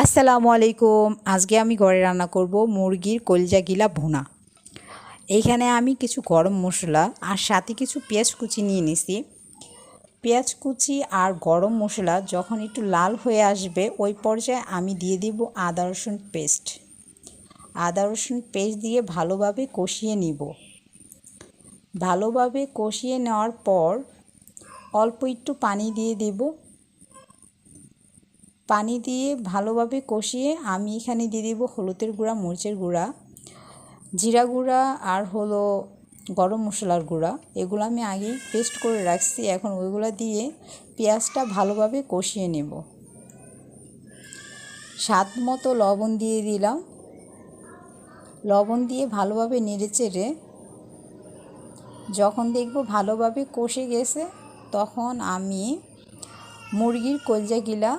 আসসালামু আলাইকুম। আজকে আমি ঘরে রান্না করব মুরগির কলিজা গিলা ভুনা। এইখানে আমি কিছু গরম মশলা আর সাথে কিছু পেঁয়াজ কুচি নিয়ে নিছি। পেঁয়াজ কুচি আর গরম মশলা যখন একটু লাল হয়ে আসবে ওই পর্যায়ে আমি দিয়ে দিব আদা রসুন পেস্ট। আদা রসুন পেস্ট দিয়ে ভালোভাবে কষিয়ে নিব। ভালোভাবে কষিয়ে নেওয়ার পর অল্প একটু পানি দিয়ে দেব। পানি দিয়ে ভালোভাবে কষিয়ে আমি এখানে দিয়ে দেব হলুদের গুঁড়া, মরিচের গুঁড়া, জিরা গুঁড়া আর হলো গরম মশলার গুঁড়া। এগুলো আমি আগেই পেস্ট করে রাখছি। এখন ওইগুলো দিয়ে পেঁয়াজটা ভালোভাবে কষিয়ে নেব। স্বাদ মতো লবণ দিয়ে দিলাম। লবণ দিয়ে ভালোভাবে নেড়েচেড়ে যখন দেখব ভালোভাবে কষে গেছে তখন আমি মুরগির কলিজাগুলা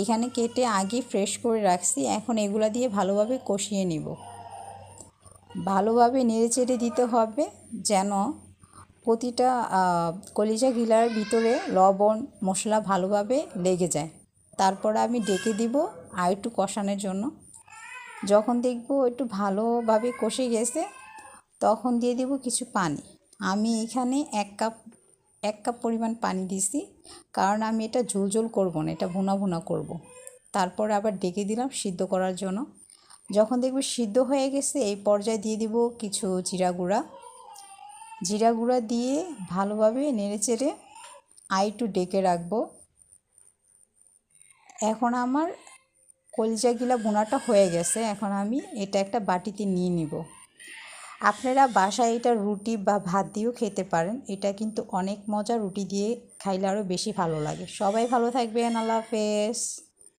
এখানে কেটে আগে ফ্রেশ করে রাখছি। এখন এগুলা দিয়ে ভালোভাবে কষিয়ে নিব। ভালোভাবে নেড়েচেড়ে দিতে হবে যেন প্রতিটা কলিজা গিলার ভিতরে লবণ মশলা ভালোভাবে লেগে যায়। তারপর আমি ডেকে দিব আর একটু কষানোর জন্য। যখন দেখব একটু ভালোভাবে কষে গেছে তখন দিয়ে দিব কিছু পানি। আমি এখানে এক কাপ পরিমাণ পানি দিছি, কারণ আমি এটা ঝোল করব না, এটা ভুনা ভুনা করব। তারপর আবার ডেকে দিলাম সিদ্ধ করার জন্য। যখন দেখব সিদ্ধ হয়ে গেছে এই পর্যায়ে দিয়ে দিব কিছু জিরা গুঁড়া দিয়ে ভালোভাবে নেড়েচেড়ে একটু ডেকে রাখবো। এখন আমার কলিজাগুলা ভুনাটা হয়ে গেছে। এখন আমি এটা একটা বাটিতে নিয়ে নিব। আপনারা বাসায় এটা রুটি বা ভাত দিয়েও খেতে পারেন। এটা কিন্তু অনেক মজা, রুটি দিয়ে খাইলে আরও বেশি ভালো লাগে। সবাই ভালো থাকবেন। আল্লাহ হাফেজ।